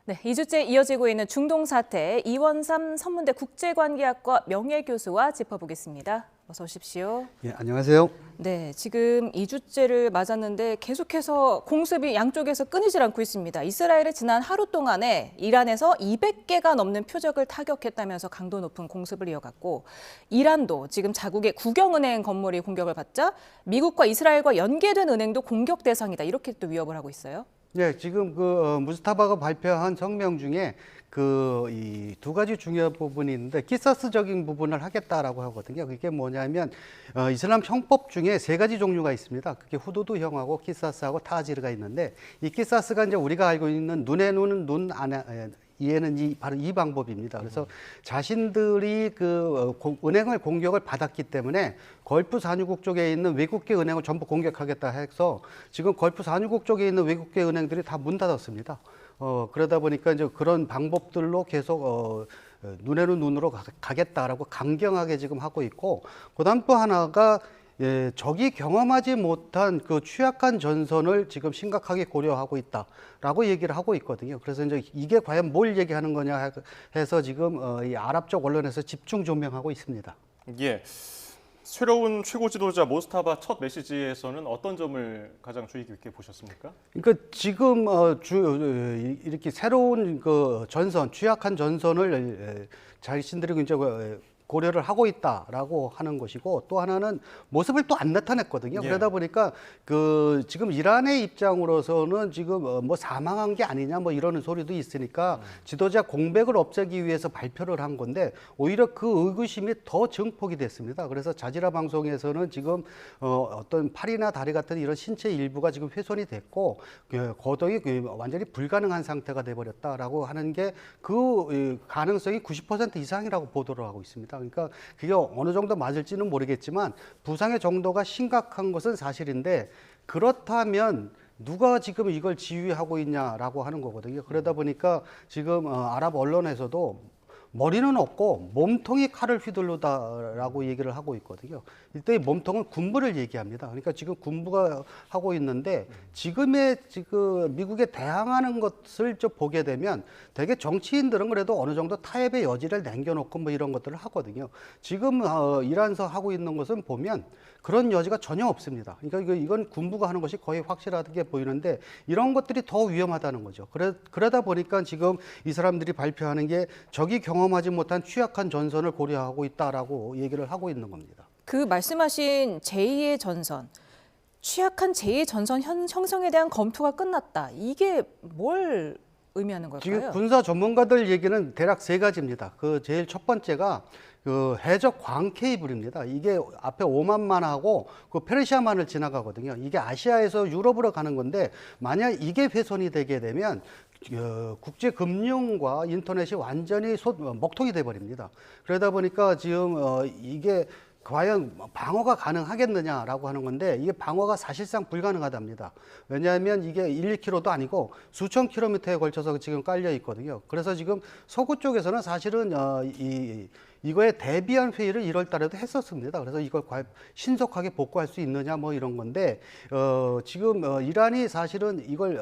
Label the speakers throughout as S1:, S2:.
S1: 네, 2주째 이어지고 있는 중동 사태, 이원삼 선문대 국제관계학과 명예교수와 짚어보겠습니다. 어서 오십시오.
S2: 예, 안녕하세요.
S1: 네, 지금 2주째를 맞았는데 계속해서 공습이 양쪽에서 끊이질 않고 있습니다. 이스라엘은 지난 하루 동안에 이란에서 200개가 넘는 표적을 타격했다면서 강도 높은 공습을 이어갔고, 이란도 지금 자국의 국영은행 건물이 공격을 받자 미국과 이스라엘과 연계된 은행도 공격 대상이다. 이렇게 또 위협을 하고 있어요.
S2: 네, 지금 무스타바가 발표한 성명 중에 이 두 가지 중요한 부분이 있는데 키사스적인 부분을 하겠다라고 하거든요. 그게 뭐냐면 이슬람 형법 중에 세 가지 종류가 있습니다. 그게 후두두형하고 키사스하고 타지르가 있는데 이 키사스가 이제 우리가 알고 있는 눈에 눈은 눈 안에 이해는 바로 이 방법입니다. 그래서 자신들이 은행을 공격을 받았기 때문에 걸프 산유국 쪽에 있는 외국계 은행을 전부 공격하겠다 해서 지금 걸프 산유국 쪽에 있는 외국계 은행들이 다 문 닫았습니다. 그러다 보니까 이제 그런 방법들로 계속 눈에는 눈으로 가겠다라고 강경하게 지금 하고 있고, 그다음 또 하나가 적이 경험하지 못한 그 취약한 전선을 지금 심각하게 고려하고 있다라고 얘기를 하고 있거든요. 그래서 이제 이게 과연 뭘 얘기하는 거냐 해서 지금 이 아랍 쪽 언론에서 집중 조명하고 있습니다.
S3: 예. 새로운 최고 지도자 모스타바 첫 메시지에서는 어떤 점을 가장 주의 깊게 보셨습니까?
S2: 그러니까 지금 이렇게 새로운 전선, 취약한 전선을 자신들이 이제 고려를 하고 있다라고 하는 것이고, 또 하나는 모습을 또 안 나타냈거든요.
S3: 예.
S2: 그러다 보니까 지금 이란의 입장으로서는 지금 뭐 사망한 게 아니냐 뭐 이러는 소리도 있으니까 지도자 공백을 없애기 위해서 발표를 한 건데 오히려 그 의구심이 더 증폭이 됐습니다. 그래서 자지라 방송에서는 지금 어떤 팔이나 다리 같은 이런 신체 일부가 지금 훼손이 됐고 거동이 완전히 불가능한 상태가 돼버렸다라고 하는 게 그 가능성이 90% 이상이라고 보도를 하고 있습니다. 그러니까 그게 어느 정도 맞을지는 모르겠지만 부상의 정도가 심각한 것은 사실인데, 그렇다면 누가 지금 이걸 지휘하고 있냐라고 하는 거거든요. 그러다 보니까 지금 아랍 언론에서도 머리는 없고 몸통이 칼을 휘둘르다라고 얘기를 하고 있거든요. 이때 몸통은 군부를 얘기합니다. 그러니까 지금 군부가 하고 있는데 지금 미국에 대항하는 것을 좀 보게 되면 되게 정치인들은 그래도 어느 정도 타협의 여지를 남겨놓고 뭐 이런 것들을 하거든요. 지금 이란서 하고 있는 것은 보면 그런 여지가 전혀 없습니다. 그러니까 이건 군부가 하는 것이 거의 확실하게 보이는데 이런 것들이 더 위험하다는 거죠. 그러다 보니까 지금 이 사람들이 발표하는 게 적이 경험하지 못한 취약한 전선을 고려하고 있다라고 얘기를 하고 있는 겁니다.
S1: 그 말씀하신 제2의 전선, 취약한 제2의 전선 형성에 대한 검토가 끝났다. 이게 뭘 의미하는 걸까요?
S2: 지금 군사 전문가들 얘기는 대략 세 가지입니다. 제일 첫 번째가 해적 광 케이블입니다. 이게 앞에 오만만하고 페르시아만을 지나가거든요. 이게 아시아에서 유럽으로 가는 건데 만약 이게 훼손이 되게 되면 국제 금융과 인터넷이 완전히 먹통이 돼 버립니다. 그러다 보니까 지금 이게 과연 방어가 가능하겠느냐라고 하는 건데 이게 방어가 사실상 불가능하답니다. 왜냐하면 이게 1, 2km도 아니고 수천 킬로미터에 걸쳐서 지금 깔려 있거든요. 그래서 지금 서구 쪽에서는 사실은 이거에 대비한 회의를 1월 달에도 했었습니다. 그래서 이걸 과연 신속하게 복구할 수 있느냐 뭐 이런 건데 지금 이란이 사실은 이걸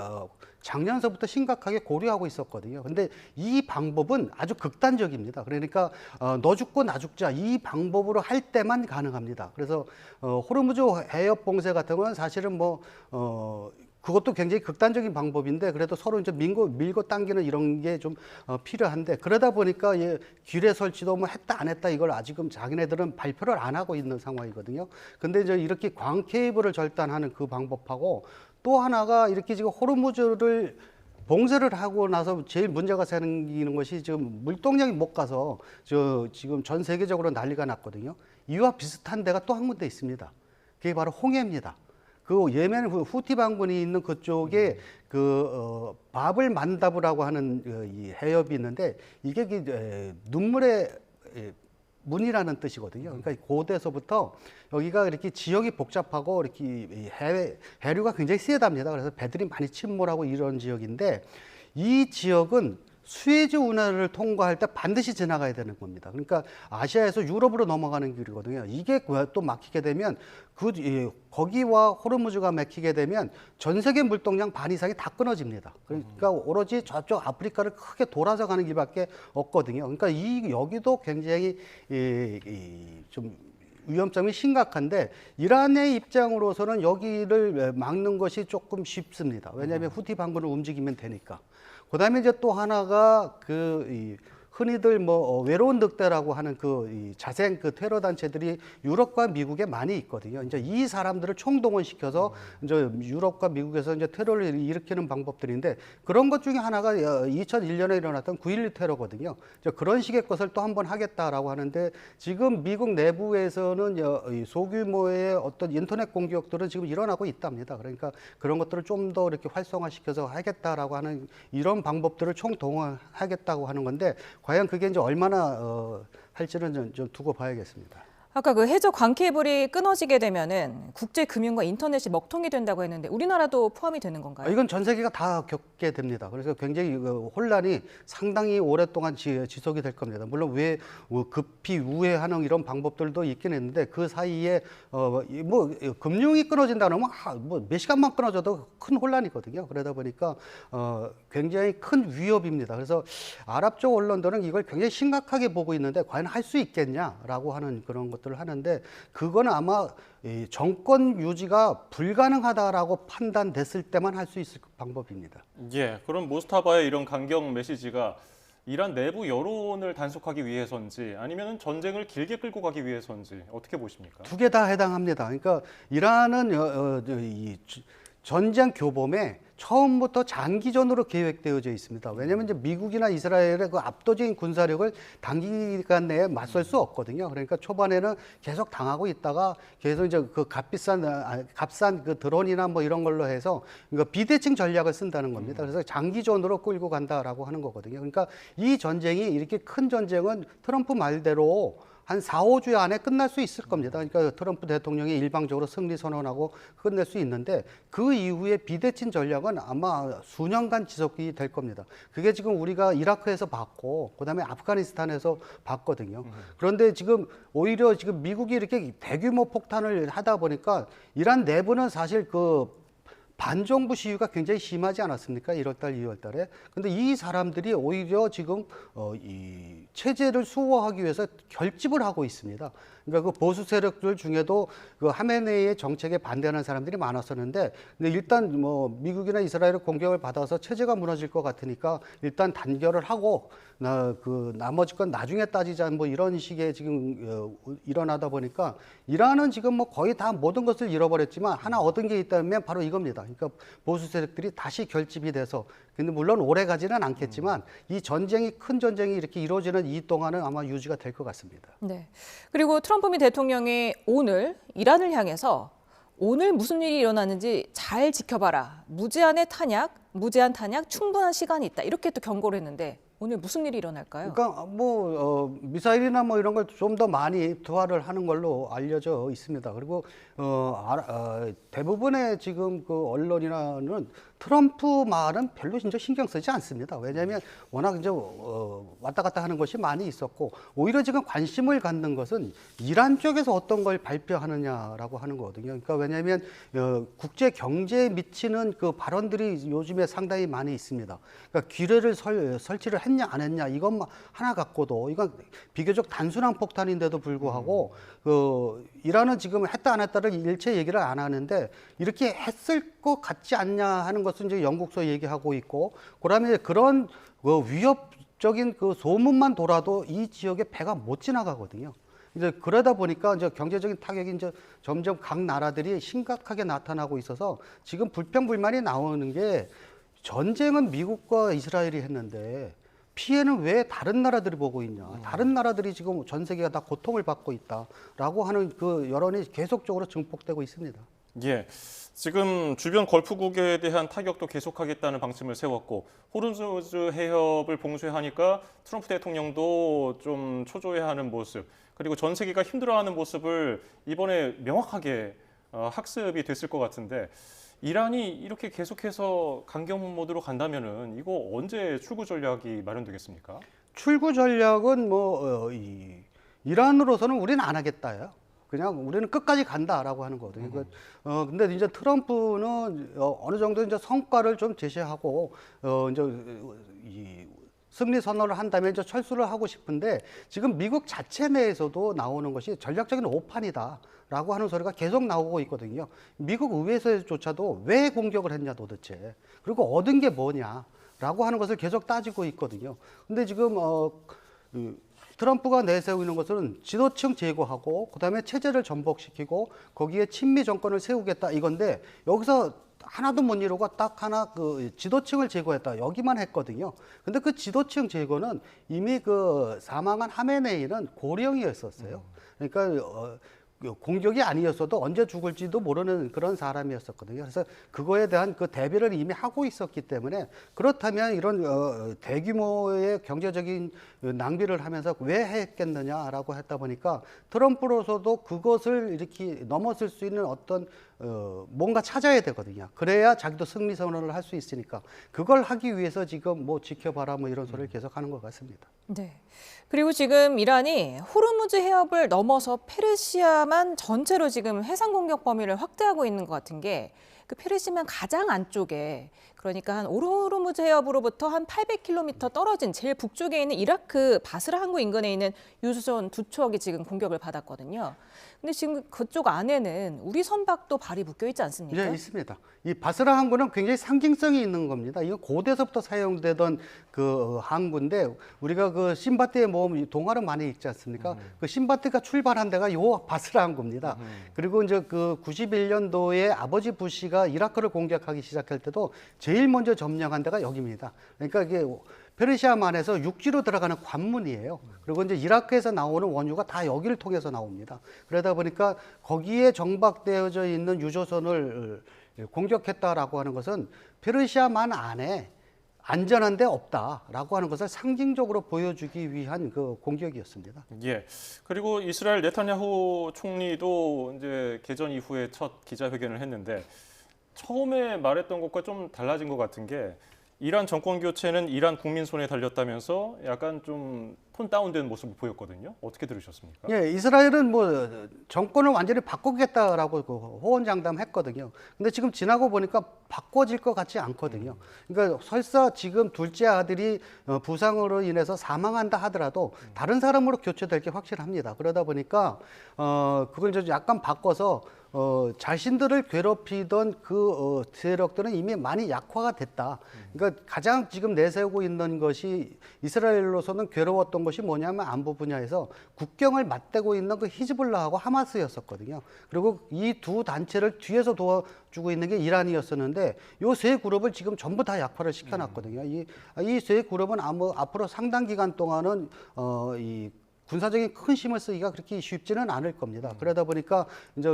S2: 작년서부터 심각하게 고려하고 있었거든요. 근데 이 방법은 아주 극단적입니다. 그러니까 너 죽고 나 죽자 이 방법으로 할 때만 가능합니다. 그래서 호르무즈 해협 봉쇄 같은 건 사실은 그것도 굉장히 극단적인 방법인데 그래도 서로 이제 밀고 당기는 이런 게 좀 필요한데, 그러다 보니까 기뢰 설치도 뭐 했다 안 했다 이걸 아직은 자기네들은 발표를 안 하고 있는 상황이거든요. 근데 이제 이렇게 광 케이블을 절단하는 그 방법하고 또 하나가 이렇게 지금 호르무즈를 봉쇄를 하고 나서 제일 문제가 생기는 것이 지금 물동량이 못 가서 지금 전 세계적으로 난리가 났거든요. 이와 비슷한 데가 또 한 군데 있습니다. 그게 바로 홍해입니다. 예멘 후티 반군이 있는 그쪽에 바블 만다브라고 하는 이 해협이 있는데 이게 눈물의 문이라는 뜻이거든요. 그러니까 고대에서부터 여기가 이렇게 지역이 복잡하고 이렇게 해류가 굉장히 세답니다. 그래서 배들이 많이 침몰하고 이런 지역인데 이 지역은 수에즈 운하를 통과할 때 반드시 지나가야 되는 겁니다. 그러니까 아시아에서 유럽으로 넘어가는 길이거든요. 이게 또 막히게 되면 거기와 호르무즈가 막히게 되면 전 세계 물동량 반 이상이 다 끊어집니다. 그러니까 오로지 저쪽 아프리카를 크게 돌아서 가는 길밖에 없거든요. 그러니까 여기도 굉장히 좀 위험점이 심각한데 이란의 입장으로서는 여기를 막는 것이 조금 쉽습니다. 왜냐하면 후티 반군을 움직이면 되니까. 그다음에 이제 또 하나가 흔히들 외로운 늑대라고 하는 자생 테러 단체들이 유럽과 미국에 많이 있거든요. 이제 이 사람들을 총동원시켜서 이제 유럽과 미국에서 이제 테러를 일으키는 방법들인데 그런 것 중에 하나가 2001년에 일어났던 9.12 테러거든요. 이제 그런 식의 것을 또 한번 하겠다라고 하는데 지금 미국 내부에서는 이 소규모의 어떤 인터넷 공격들은 지금 일어나고 있답니다. 그러니까 그런 것들을 좀 더 이렇게 활성화시켜서 하겠다라고 하는 이런 방법들을 총동원하겠다고 하는 건데 과연 그게 이제 얼마나 할지는 좀 두고 봐야겠습니다.
S1: 아까 그 해저 광케이블이 끊어지게 되면은 국제 금융과 인터넷이 먹통이 된다고 했는데 우리나라도 포함이 되는 건가요?
S2: 이건 전 세계가 다 겪게 됩니다. 그래서 굉장히 혼란이 상당히 오랫동안 지속이 될 겁니다. 물론 급히 우회하는 이런 방법들도 있긴 했는데 그 사이에 금융이 끊어진다는 건 몇 시간만 끊어져도 큰 혼란이거든요. 그러다 보니까 굉장히 큰 위협입니다. 그래서 아랍 쪽 언론들은 이걸 굉장히 심각하게 보고 있는데 과연 할 수 있겠냐라고 하는 그런 것들을 하는데 그거는 아마 정권 유지가 불가능하다라고 판단됐을 때만 할 수 있을 방법입니다.
S3: 예, 그럼 모스타바의 이런 강경 메시지가 이란 내부 여론을 단속하기 위해서인지 아니면 전쟁을 길게 끌고 가기 위해서인지 어떻게 보십니까?
S2: 두 개 다 해당합니다. 그러니까 이란은 전쟁 교범에 처음부터 장기전으로 계획되어져 있습니다. 왜냐하면 이제 미국이나 이스라엘의 그 압도적인 군사력을 단기간 내에 맞설 수 없거든요. 그러니까 초반에는 계속 당하고 있다가 계속 이제 그 값싼 그 드론이나 이런 걸로 해서 그러니까 비대칭 전략을 쓴다는 겁니다. 그래서 장기전으로 끌고 간다라고 하는 거거든요. 그러니까 이 전쟁이 이렇게 큰 전쟁은 트럼프 말대로 한 4, 5주 안에 끝날 수 있을 겁니다. 그러니까 트럼프 대통령이 일방적으로 승리 선언하고 끝낼 수 있는데 그 이후에 비대칭 전략은 아마 수년간 지속이 될 겁니다. 그게 지금 우리가 이라크에서 봤고 그다음에 아프가니스탄에서 봤거든요. 그런데 지금 오히려 지금 미국이 이렇게 대규모 폭탄을 하다 보니까 이란 내부는 사실 반정부 시위가 굉장히 심하지 않았습니까? 1월달, 2월달에. 근데 이 사람들이 오히려 지금 이 체제를 수호하기 위해서 결집을 하고 있습니다. 그러니까 그 보수 세력들 중에도 그 하메네이의 정책에 반대하는 사람들이 많았었는데, 근데 일단 미국이나 이스라엘의 공격을 받아서 체제가 무너질 것 같으니까 일단 단결을 하고 나머지 건 나중에 따지자 이런 식의 지금 일어나다 보니까 이란은 지금 거의 다 모든 것을 잃어버렸지만 하나 얻은 게 있다면 바로 이겁니다. 그러니까 보수 세력들이 다시 결집이 돼서 근데 물론 오래 가지는 않겠지만 이 큰 전쟁이 이렇게 이루어지는 이 동안은 아마 유지가 될 것 같습니다.
S1: 네. 그리고 트럼프 미 대통령이 오늘 이란을 향해서 오늘 무슨 일이 일어나는지 잘 지켜봐라. 무제한 탄약 충분한 시간이 있다. 이렇게 또 경고를 했는데 오늘 무슨 일이 일어날까요?
S2: 그러니까 미사일이나 이런 걸 좀 더 많이 투하를 하는 걸로 알려져 있습니다. 그리고 대부분의 지금 그 언론이나는 트럼프 말은 별로 진짜 신경 쓰지 않습니다. 왜냐하면 워낙 이제 왔다 갔다 하는 것이 많이 있었고 오히려 지금 관심을 갖는 것은 이란 쪽에서 어떤 걸 발표하느냐라고 하는 거거든요. 그러니까 왜냐하면 국제 경제에 미치는 그 발언들이 요즘에 상당히 많이 있습니다. 그러니까 기뢰를 설치를 했냐 안 했냐 이것만 하나 갖고도 이건 비교적 단순한 폭탄인데도 불구하고 이란은 지금 했다 안 했다를 일체 얘기를 안 하는데 이렇게 했을 것 같지 않냐 하는 것은 이제 영국서 얘기하고 있고 그다음에 그런 위협적인 소문만 돌아도 이 지역에 배가 못 지나가거든요. 이제 그러다 보니까 이제 경제적인 타격이 이제 점점 각 나라들이 심각하게 나타나고 있어서 지금 불평불만이 나오는 게 전쟁은 미국과 이스라엘이 했는데 피해는 왜 다른 나라들이 보고 있냐. 다른 나라들이 지금 전 세계가 다 고통을 받고 있다라고 하는 그 여론이 계속적으로 증폭되고 있습니다.
S3: 예, 지금 주변 걸프국에 대한 타격도 계속하겠다는 방침을 세웠고 호르무즈 해협을 봉쇄하니까 트럼프 대통령도 좀 초조해하는 모습 그리고 전 세계가 힘들어하는 모습을 이번에 명확하게 학습이 됐을 것 같은데 이란이 이렇게 계속해서 강경 모드로 간다면은 이거 언제 출구 전략이 마련되겠습니까?
S2: 출구 전략은 이란으로서는 우리는 안 하겠다요. 그냥 우리는 끝까지 간다라고 하는 거거든요. 근데 이제 트럼프는 어느 정도 이제 성과를 좀 제시하고 이제 이 승리 선언을 한다면 이제 철수를 하고 싶은데 지금 미국 자체 내에서도 나오는 것이 전략적인 오판이다라고 하는 소리가 계속 나오고 있거든요. 미국 의회에서조차도 왜 공격을 했냐 도대체, 그리고 얻은 게 뭐냐라고 하는 것을 계속 따지고 있거든요. 근데 지금 트럼프가 내세우는 것은 지도층 제거하고 그다음에 체제를 전복시키고 거기에 친미 정권을 세우겠다 이건데, 여기서 하나도 못 이루고 딱 하나 그 지도층을 제거했다 여기만 했거든요. 근데 그 지도층 제거는 이미 그 사망한 하메네이는 고령이었었어요. 그러니까 공격이 아니었어도 언제 죽을지도 모르는 그런 사람이었었거든요. 그래서 그거에 대한 그 대비를 이미 하고 있었기 때문에, 그렇다면 이런 대규모의 경제적인 낭비를 하면서 왜 했겠느냐라고 했다 보니까 트럼프로서도 그것을 이렇게 넘어설 수 있는 어떤 뭔가 찾아야 되거든요. 그래야 자기도 승리 선언을 할 수 있으니까 그걸 하기 위해서 지금 뭐 지켜봐라 뭐 이런 소리를 계속 하는 것 같습니다.
S1: 네. 그리고 지금 이란이 호르무즈 해협을 넘어서 페르시아만 전체로 지금 해상 공격 범위를 확대하고 있는 것 같은 게, 그 페르시아만 가장 안쪽에, 그러니까 한 호르무즈 해협으로부터 한 800km 떨어진 제일 북쪽에 있는 이라크 바스라 항구 인근에 있는 유조선 두 척이 지금 공격을 받았거든요. 근데 지금 그쪽 안에는 우리 선박도 발이 묶여 있지 않습니까?
S2: 네, 있습니다. 이 바스라 항구는 굉장히 상징성이 있는 겁니다. 이거 고대서부터 사용되던 그 항구인데, 우리가 그 신바트의 모험 동화를 많이 읽지 않습니까? 그 신바트가 출발한 데가 요 바스라 항구입니다. 그리고 이제 그 91년도에 아버지 부시가 이라크를 공격하기 시작할 때도 제일 먼저 점령한 데가 여기입니다. 그러니까 이게 페르시아만에서 육지로 들어가는 관문이에요. 그리고 이제 이라크에서 나오는 원유가 다 여기를 통해서 나옵니다. 그러다 보니까 거기에 정박되어져 있는 유조선을 공격했다라고 하는 것은 페르시아만 안에 안전한 데 없다라고 하는 것을 상징적으로 보여주기 위한 그 공격이었습니다.
S3: 예. 그리고 이스라엘 네타냐후 총리도 이제 개전 이후에 첫 기자회견을 했는데, 처음에 말했던 것과 좀 달라진 것 같은 게, 이란 정권 교체는 이란 국민 손에 달렸다면서 약간 좀 톤 다운된 모습을 보였거든요. 어떻게 들으셨습니까?
S2: 예, 이스라엘은 뭐 정권을 완전히 바꾸겠다라고 그 호언장담했거든요. 근데 지금 지나고 보니까 바꿔질 것 같지 않거든요. 그러니까 설사 지금 둘째 아들이 부상으로 인해서 사망한다 하더라도 다른 사람으로 교체될 게 확실합니다. 그러다 보니까 그걸 이제 약간 바꿔서 자신들을 괴롭히던 그 세력들은 이미 많이 약화가 됐다. 그러니까 가장 지금 내세우고 있는 것이, 이스라엘로서는 괴로웠던 것이 뭐냐면 안보 분야에서 국경을 맞대고 있는 그 히즈볼라하고 하마스였었거든요. 그리고 이 두 단체를 뒤에서 도와주고 있는 게 이란이었었는데, 이 세 그룹을 지금 전부 다 약화를 시켜놨거든요. 이 세 그룹은 앞으로 상당 기간 동안은 이 군사적인 큰 힘을 쓰기가 그렇게 쉽지는 않을 겁니다. 그러다 보니까 이제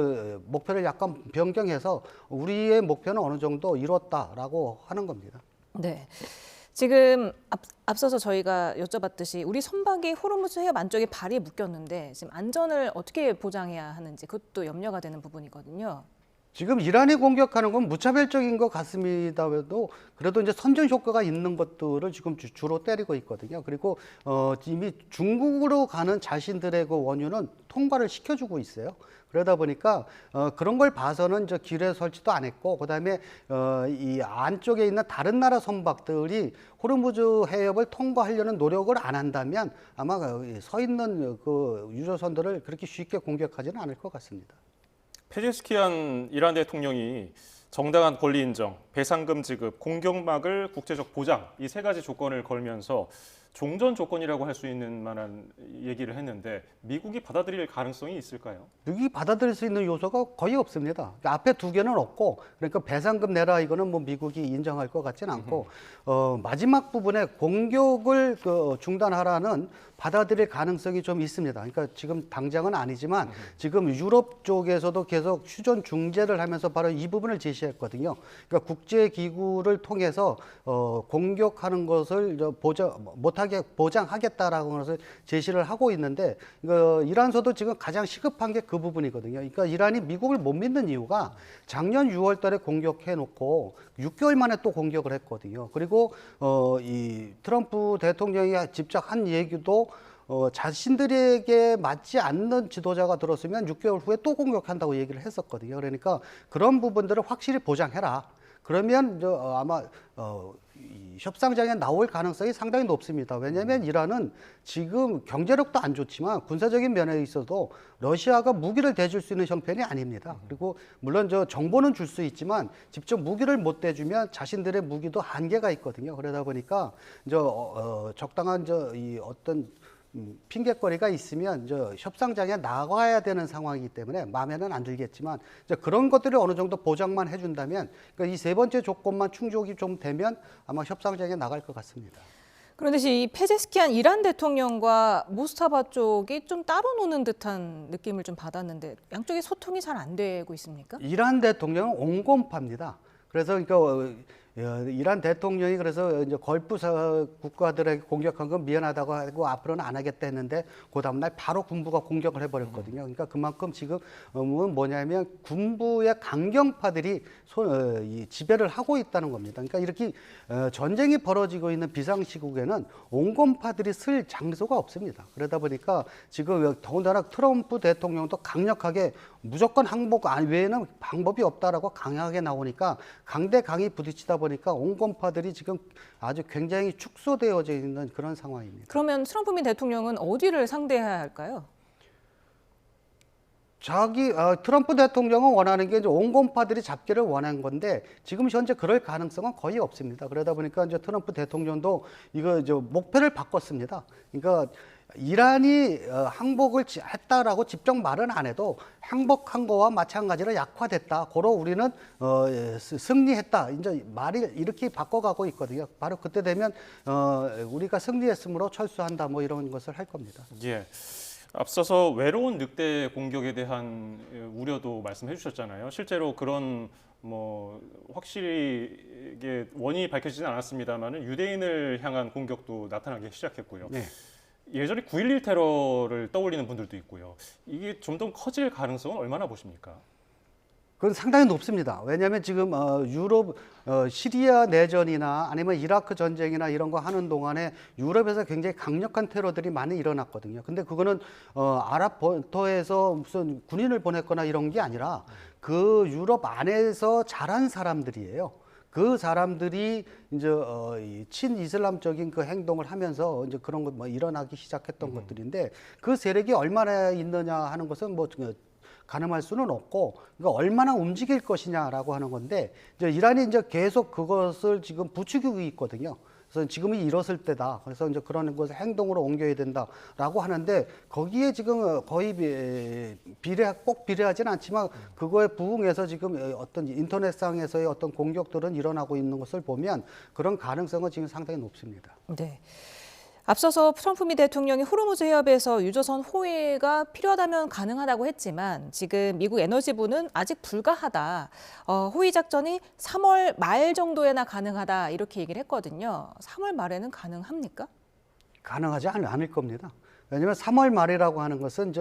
S2: 목표를 약간 변경해서 우리의 목표는 어느 정도 이뤘다라고 하는 겁니다.
S1: 네. 지금 앞서서 저희가 여쭤봤듯이 우리 선박이 호르무즈 해협 안쪽에 발이 묶였는데 지금 안전을 어떻게 보장해야 하는지 그것도 염려가 되는 부분이거든요.
S2: 지금 이란이 공격하는 건 무차별적인 것 같습니다도, 그래도 이제 선전 효과가 있는 것들을 지금 주로 때리고 있거든요. 그리고 이미 중국으로 가는 자신들의 그 원유는 통과를 시켜주고 있어요. 그러다 보니까 그런 걸 봐서는 저 기뢰 설치도 안 했고, 그다음에 이 안쪽에 있는 다른 나라 선박들이 호르무즈 해협을 통과하려는 노력을 안 한다면 아마 서 있는 그 유조선들을 그렇게 쉽게 공격하지는 않을 것 같습니다.
S3: 페제스키안 이란 대통령이 정당한 권리 인정, 배상금 지급, 공격막을 국제적 보장, 이 세 가지 조건을 걸면서 종전 조건이라고 할 수 있는 만한 얘기를 했는데, 미국이 받아들일 가능성이 있을까요?
S2: 미국이 받아들일 수 있는 요소가 거의 없습니다. 앞에 두 개는 없고, 그러니까 배상금 내라 이거는 뭐 미국이 인정할 것 같지는 않고, 마지막 부분에 공격을 중단하라는 받아들일 가능성이 좀 있습니다. 그러니까 지금 당장은 아니지만 지금 유럽 쪽에서도 계속 휴전 중재를 하면서 바로 이 부분을 제시했거든요. 그러니까 국제 기구를 통해서 공격하는 것을 못하게 보장하겠다라고 것을 제시를 하고 있는데 이란서도 지금 가장 시급한 게 그 부분이거든요. 그러니까 이란이 미국을 못 믿는 이유가 작년 6월 달에 공격해놓고 6개월 만에 또 공격을 했거든요. 그리고 이 트럼프 대통령이 직접 한 얘기도 자신들에게 맞지 않는 지도자가 들었으면 6개월 후에 또 공격한다고 얘기를 했었거든요. 그러니까 그런 부분들을 확실히 보장해라. 그러면 아마 이 협상장에 나올 가능성이 상당히 높습니다. 왜냐하면 이란은 지금 경제력도 안 좋지만 군사적인 면에 있어도 러시아가 무기를 대줄 수 있는 형편이 아닙니다. 그리고 물론 정보는 줄 수 있지만 직접 무기를 못 대주면 자신들의 무기도 한계가 있거든요. 그러다 보니까 적당한 이 어떤 핑계거리가 있으면 협상장에 나가야 되는 상황이기 때문에 마음에는 안 들겠지만 그런 것들을 어느 정도 보장만 해준다면 그러니까 이 세 번째 조건만 충족이 좀 되면 아마 협상장에 나갈 것 같습니다.
S1: 그런데 이 페제스키안 이란 대통령과 무스타바 쪽이 좀 따로 노는 듯한 느낌을 좀 받았는데 양쪽의 소통이 잘 안 되고 있습니까?
S2: 이란 대통령은 온건파입니다. 그래서 그러니까 이란 대통령이 그래서 이제 걸프 국가들에게 공격한 건 미안하다고 하고 앞으로는 안 하겠다 했는데 그 다음날 바로 군부가 공격을 해버렸거든요. 그러니까 그만큼 지금은 뭐냐면 군부의 강경파들이 지배를 하고 있다는 겁니다. 그러니까 이렇게 전쟁이 벌어지고 있는 비상시국에는 온건파들이 쓸 장소가 없습니다. 그러다 보니까 지금 더군다나 트럼프 대통령도 강력하게 무조건 항복 외에는 방법이 없다라고 강하게 나오니까 강대강이 부딪히다 보니까 온건파들이 지금 아주 굉장히 축소되어져 있는 그런 상황입니다.
S1: 그러면 트럼프 민 대통령은 어디를 상대해야 할까요?
S2: 트럼프 대통령은 원하는 게 이제 온건파들이 잡기를 원한 건데 지금 현재 그럴 가능성은 거의 없습니다. 그러다 보니까 이제 트럼프 대통령도 목표를 바꿨습니다. 그러니까 이란이 항복을 했다라고 직접 말은 안 해도 항복한 거와 마찬가지로 약화됐다. 고로 우리는 승리했다. 이제 말이 이렇게 바꿔가고 있거든요. 바로 그때 되면 우리가 승리했으므로 철수한다. 뭐 이런 것을 할 겁니다.
S3: 예. 앞서서 외로운 늑대 공격에 대한 우려도 말씀해 주셨잖아요. 실제로 그런 확실히 이게 원인이 밝혀지진 않았습니다만은 유대인을 향한 공격도 나타나기 시작했고요.
S2: 네.
S3: 예전에 9.11 테러를 떠올리는 분들도 있고요. 이게 좀 더 커질 가능성은 얼마나 보십니까?
S2: 그건 상당히 높습니다. 왜냐하면 지금 유럽 시리아 내전이나 아니면 이라크 전쟁이나 이런 거 하는 동안에 유럽에서 굉장히 강력한 테러들이 많이 일어났거든요. 근데 그거는 아랍 본토에서 무슨 군인을 보냈거나 이런 게 아니라 그 유럽 안에서 자란 사람들이에요. 그 사람들이 이제 친이슬람적인 그 행동을 하면서 이제 그런 거 일어나기 시작했던 것들인데 그 세력이 얼마나 있느냐 하는 것은 가늠할 수는 없고 그러니까 얼마나 움직일 것이냐라고 하는 건데 이제 이란이 이제 계속 그것을 지금 부추기고 있거든요. 그래서 지금이 일었을 때다. 그래서 이제 그런 것을 행동으로 옮겨야 된다라고 하는데 거기에 지금 거의 꼭 비례하지는 않지만 그거에 부응해서 지금 어떤 인터넷상에서의 어떤 공격들은 일어나고 있는 것을 보면 그런 가능성은 지금 상당히 높습니다.
S1: 네. 앞서서 트럼프 미 대통령이 호르무즈 해협에서 유조선 호위가 필요하다면 가능하다고 했지만 지금 미국 에너지부는 아직 불가하다. 호위 작전이 3월 말 정도에나 가능하다 이렇게 얘기를 했거든요. 3월 말에는 가능합니까?
S2: 가능하지 않을 겁니다. 왜냐하면 3월 말이라고 하는 것은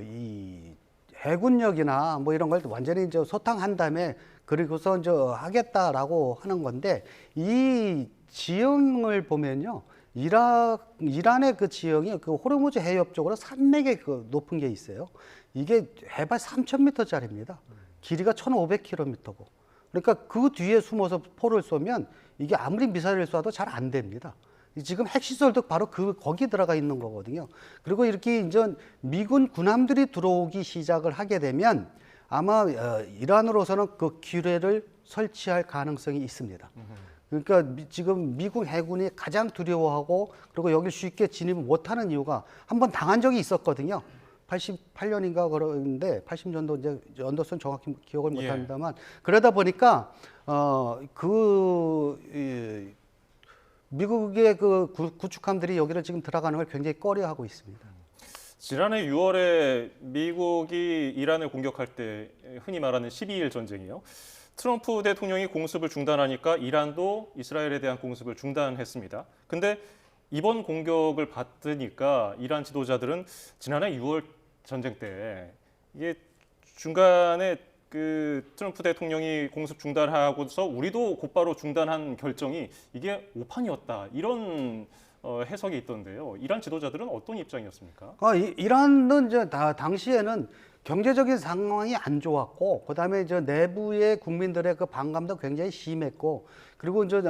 S2: 이 해군력이나 뭐 이런 걸 완전히 이제 소탕한 다음에 그리고서 이제 하겠다라고 하는 건데 이 지형을 보면요. 이란의 그 지형이 그 호르무즈 해협 쪽으로 산맥이 높은 게 있어요. 이게 해발 3,000m짜리입니다. 길이가 1,500km고. 그러니까 그 뒤에 숨어서 포를 쏘면 이게 아무리 미사일을 쏴도 잘 안 됩니다. 지금 핵시설도 바로 거기 들어가 있는 거거든요. 그리고 이렇게 이제 미군 군함들이 들어오기 시작을 하게 되면 아마 이란으로서는 그 기뢰를 설치할 가능성이 있습니다. 그러니까 지금 미국 해군이 가장 두려워하고 그리고 여기 쉽게 진입을 못하는 이유가 한번 당한 적이 있었거든요. 88년인가 그러는데 80년도 이제 연도선 정확히 기억을 못합니다만 그러다 보니까 미국의 그 구축함들이 여기를 지금 들어가는 걸 굉장히 꺼려하고 있습니다.
S3: 지난해 6월에 미국이 이란을 공격할 때 흔히 말하는 12일 전쟁이요. 트럼프 대통령이 공습을 중단하니까 이란도 이스라엘에 대한 공습을 중단했습니다. 근데 이번 공격을 받으니까 이란 지도자들은 지난해 6월 전쟁 때 이게 중간에 그 트럼프 대통령이 공습 중단하고서 우리도 곧바로 중단한 결정이 이게 오판이었다 이런 해석이 있던데요. 이란 지도자들은 어떤 입장이었습니까?
S2: 이란은 이제 당시에는 경제적인 상황이 안 좋았고, 그다음에 이제 내부의 국민들의 그 반감도 굉장히 심했고, 그리고 이제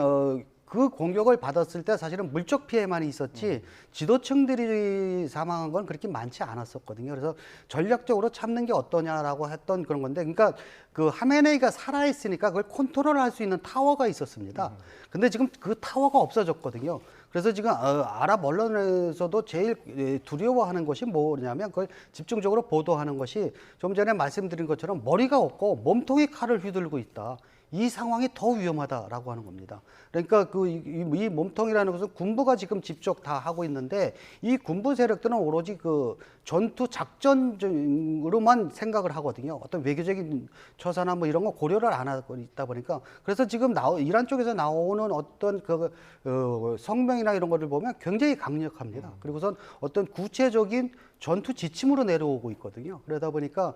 S2: 그 공격을 받았을 때 사실은 물적 피해만 있었지 지도층들이 사망한 건 그렇게 많지 않았었거든요. 그래서 전략적으로 참는 게 어떠냐라고 했던 그런 건데, 그러니까 그 하메네이가 살아있으니까 그걸 컨트롤할 수 있는 타워가 있었습니다. 근데 지금 그 타워가 없어졌거든요. 그래서 지금 아랍 언론에서도 제일 두려워하는 것이 뭐냐면 그걸 집중적으로 보도하는 것이 좀 전에 말씀드린 것처럼 머리가 없고 몸통에 칼을 휘둘고 있다. 이 상황이 더 위험하다라고 하는 겁니다. 그러니까 이 몸통이라는 것은 군부가 지금 직접 다 하고 있는데, 이 군부 세력들은 오로지 그 전투 작전으로만 생각을 하거든요. 어떤 외교적인 처사나 뭐 이런 거 고려를 안 하고 있다 보니까, 그래서 지금 이란 쪽에서 나오는 어떤 성명이나 이런 거를 보면 굉장히 강력합니다. 그리고선 어떤 구체적인 전투 지침으로 내려오고 있거든요. 그러다 보니까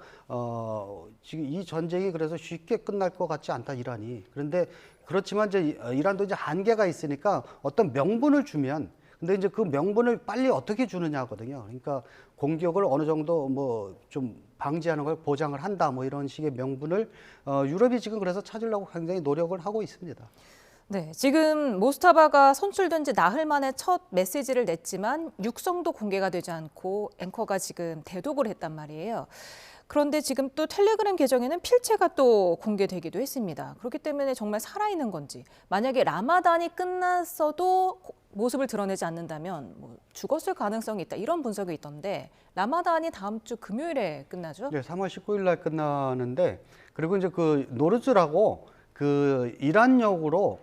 S2: 지금 이 전쟁이 그래서 쉽게 끝날 것 같지 않다, 이란이. 그런데 그렇지만 이제 이란도 이제 한계가 있으니까 어떤 명분을 주면, 근데 이제 그 명분을 빨리 어떻게 주느냐거든요. 그러니까 공격을 어느 정도 뭐 좀 방지하는 걸 보장을 한다, 뭐 이런 식의 명분을 유럽이 지금 그래서 찾으려고 굉장히 노력을 하고 있습니다.
S1: 네, 지금 모스타바가 선출된 지 나흘 만에 첫 메시지를 냈지만 육성도 공개가 되지 않고 앵커가 지금 대독을 했단 말이에요. 그런데 지금 또 텔레그램 계정에는 필체가 또 공개되기도 했습니다. 그렇기 때문에 정말 살아있는 건지, 만약에 라마단이 끝났어도 모습을 드러내지 않는다면 뭐 죽었을 가능성이 있다, 이런 분석이 있던데, 라마단이 다음 주 금요일에 끝나죠?
S2: 네, 3월 19일 날 끝나는데, 그리고 이제 그 노르즈라고 그 이란역으로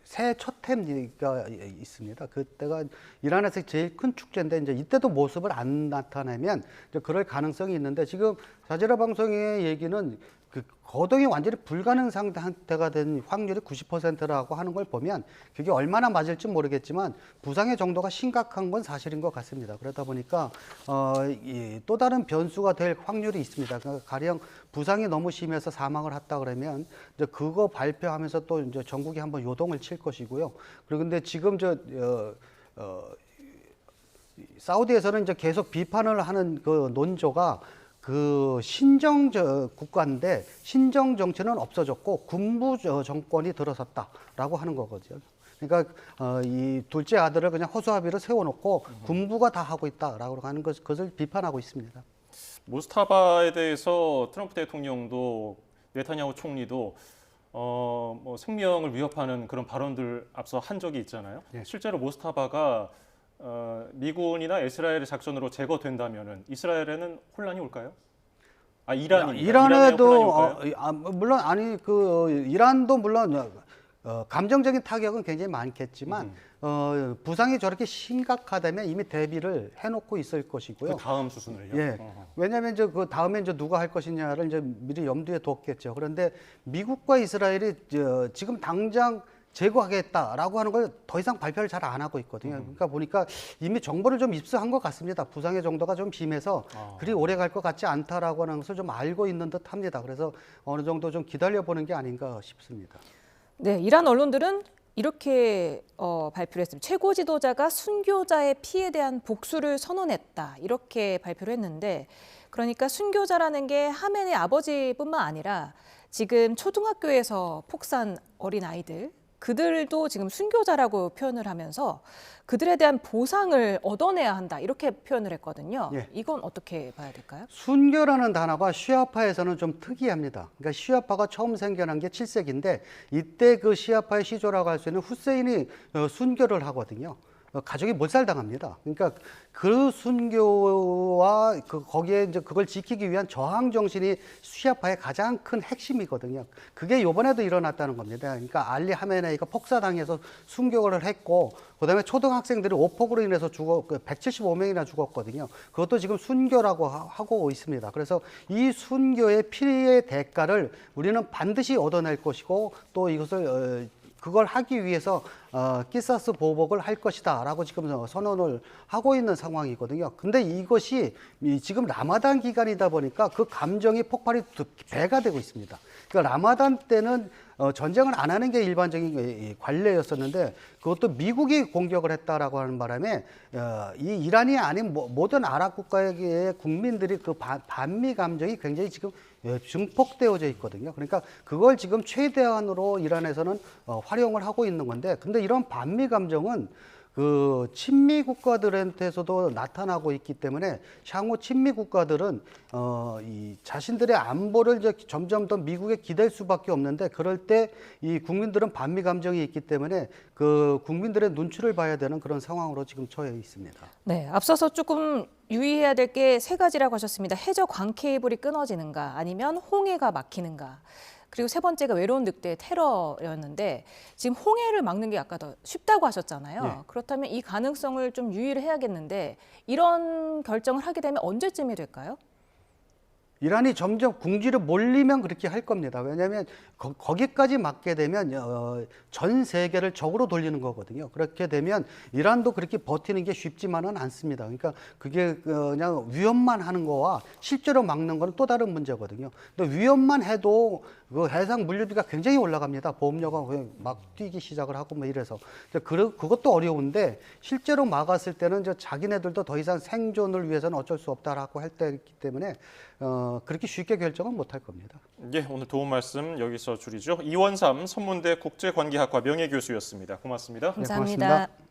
S2: 새 첫햄가 있습니다. 그때가 이란에서 제일 큰 축제인데, 이제 이때도 모습을 안 나타내면 이제 그럴 가능성이 있는데, 지금 자제라 방송의 얘기는 그 거동이 완전히 불가능 상태가 된 확률이 90%라고 하는 걸 보면 그게 얼마나 맞을지 모르겠지만 부상의 정도가 심각한 건 사실인 것 같습니다. 그러다 보니까 또 다른 변수가 될 확률이 있습니다. 그러니까 가령 부상이 너무 심해서 사망을 했다 그러면 이제 그거 발표하면서 또 이제 전국이 한번 요동을 칠 것이고요. 그리고 근데 지금 사우디에서는 이제 계속 비판을 하는 그 논조가 그 신정 국가인데 신정 정치는 없어졌고 군부 정권이 들어섰다라고 하는 거거든요. 그러니까 이 둘째 아들을 그냥 허수아비로 세워놓고 군부가 다 하고 있다라고 하는 것을 비판하고 있습니다.
S3: 모스타바에 대해서 트럼프 대통령도 네타냐후 총리도 뭐 생명을 위협하는 그런 발언들 앞서 한 적이 있잖아요.
S2: 네.
S3: 실제로 모스타바가 미군이나 이스라엘의 작전으로 제거된다면은 이스라엘에는 혼란이 올까요? 이란이
S2: 이란에도 물론 이란도 물론 감정적인 타격은 굉장히 많겠지만 부상이 저렇게 심각하다면 이미 대비를 해놓고 있을 것이고요.
S3: 그 다음 수순을요.
S2: 예. 왜냐하면 이제 그 다음에 이제 누가 할 것이냐를 이제 미리 염두에 뒀겠죠. 그런데 미국과 이스라엘이 지금 당장 제거하겠다라고 하는 걸 더 이상 발표를 잘 안 하고 있거든요. 그러니까 보니까 이미 정보를 좀 입수한 것 같습니다. 부상의 정도가 좀 심해서 그리 오래 갈 것 같지 않다라고 하는 것을 좀 알고 있는 듯합니다. 그래서 어느 정도 좀 기다려보는 게 아닌가 싶습니다.
S1: 네, 이란 언론들은 이렇게 발표를 했습니다. 최고 지도자가 순교자의 피해에 대한 복수를 선언했다, 이렇게 발표를 했는데, 그러니까 순교자라는 게 하멘의 아버지뿐만 아니라 지금 초등학교에서 폭사한 어린아이들, 그들도 지금 순교자라고 표현을 하면서 그들에 대한 보상을 얻어내야 한다, 이렇게 표현을 했거든요.
S2: 예.
S1: 이건 어떻게 봐야 될까요?
S2: 순교라는 단어가 시아파에서는 좀 특이합니다. 그러니까 시아파가 처음 생겨난 게 7세기인데 이때 그 시아파의 시조라고 할 수 있는 후세인이 순교를 하거든요. 가족이 몰살당합니다. 그러니까 그 순교와 거기에 이제 그걸 지키기 위한 저항 정신이 시아파의 가장 큰 핵심이거든요. 그게 이번에도 일어났다는 겁니다. 그러니까 알리 하메네이가 폭사당해서 순교를 했고, 그다음에 초등학생들이 오폭으로 인해서 175명이나 죽었거든요. 그것도 지금 순교라고 하고 있습니다. 그래서 이 순교의 피해의 대가를 우리는 반드시 얻어낼 것이고, 또 이것을 그걸 하기 위해서 키사스 보복을 할 것이다라고 지금 선언을 하고 있는 상황이거든요. 근데 이것이 지금 라마단 기간이다 보니까 그 감정이 폭발이 배가 되고 있습니다. 그러니까 라마단 때는 전쟁을 안 하는 게 일반적인 관례였었는데 그것도 미국이 공격을 했다라고 하는 바람에 이 이란이 아닌 모든 아랍 국가의 국민들이 그 반미 감정이 굉장히 지금 증폭되어져 있거든요. 그러니까 그걸 지금 최대한으로 이란에서는 활용을 하고 있는 건데, 근데 이런 반미 감정은 그 친미 국가들한테서도 나타나고 있기 때문에 향후 친미 국가들은 이 자신들의 안보를 이제 점점 더 미국에 기댈 수밖에 없는데, 그럴 때 이 국민들은 반미 감정이 있기 때문에 그 국민들의 눈치를 봐야 되는 그런 상황으로 지금 처해 있습니다.
S1: 네, 앞서서 조금 유의해야 될 게 세 가지라고 하셨습니다. 해저 광 케이블이 끊어지는가, 아니면 홍해가 막히는가. 그리고 세 번째가 외로운 늑대의 테러였는데, 지금 홍해를 막는 게 아까 더 쉽다고 하셨잖아요.
S2: 네.
S1: 그렇다면 이 가능성을 좀 유의를 해야겠는데, 이런 결정을 하게 되면 언제쯤이 될까요?
S2: 이란이 점점 궁지를 몰리면 그렇게 할 겁니다. 왜냐하면 거기까지 막게 되면 전 세계를 적으로 돌리는 거거든요. 그렇게 되면 이란도 그렇게 버티는 게 쉽지만은 않습니다. 그러니까 그게 그냥 위협만 하는 거와 실제로 막는 거는 또 다른 문제거든요. 근데 위협만 해도 그 해상 물류비가 굉장히 올라갑니다. 보험료가 막 뛰기 시작을 하고 뭐 이래서 그것도 어려운데, 실제로 막았을 때는 이제 자기네들도 더 이상 생존을 위해서는 어쩔 수 없다라고 할 때이기 때문에 그렇게 쉽게 결정은 못할 겁니다.
S3: 예, 오늘 도움 말씀 여기서 줄이죠. 이원삼 선문대 국제관계학과 명예교수였습니다. 고맙습니다.
S2: 네,
S1: 감사합니다.
S2: 고맙습니다.